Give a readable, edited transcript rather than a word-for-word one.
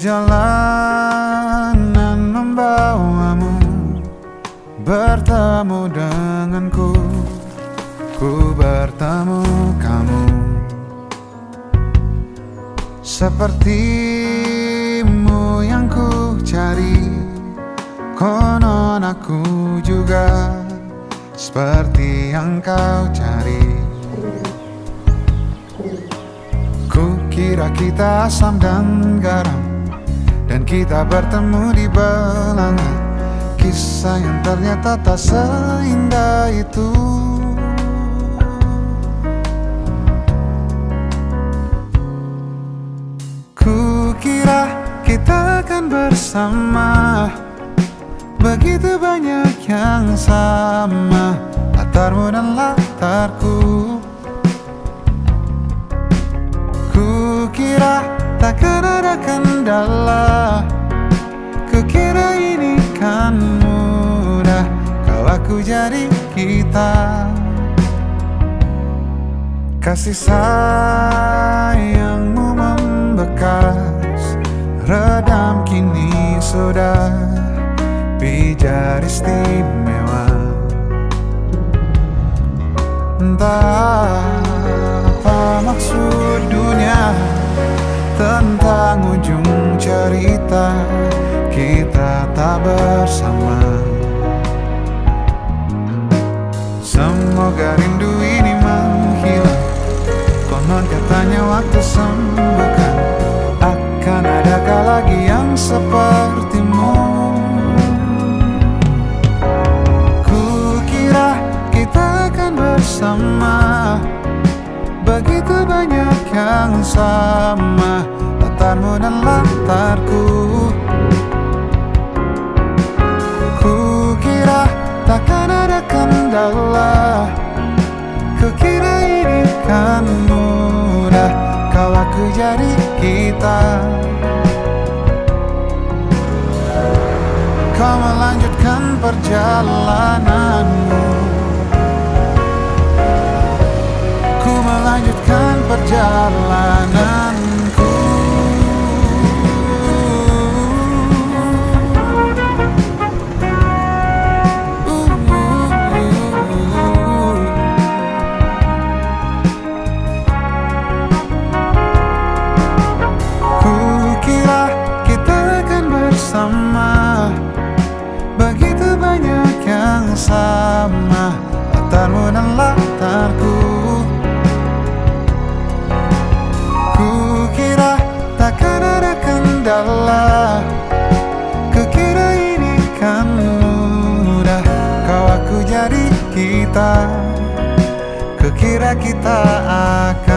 Perjalanan membawamu bertemu denganku, ku bertemu kamu. Sepertimu yang ku cari, konon aku juga seperti yang kau cari. Ku kira kita asam dan garam, dan kita bertemu di belanga. Kisah yang ternyata tak seindah itu. Ku kira kita akan bersama, begitu banyak yang sama, latarmu dan latarku. Ku kira takkan ada kendala, kukira ini kan mudah, kau aku jadi kita. Kasih sayangmu membekas, redam kini sudah pijar istimewa. Entah apa maksud dunia tentang ujung cerita kita tak bersama. Semoga rindu ini menghilang, konon katanya waktu sembuhkan. Akan adakah lagi yang sepertimu? Kukira kita akan bersama, begitu banyak yang sama, latarmu dan latarku. Kukira takkan ada kendala, kukira ini kan mudah, kau aku jadi kita. Kau melanjutkan perjalananmu, ku melanjutkan perjalananku. Kukira kita akan bersama, begitu banyak yang sama, latarmu dan latarku. Kukira takkan ada kendala, kukira ini kan mudah, kau aku jadi kita, kukira kita akan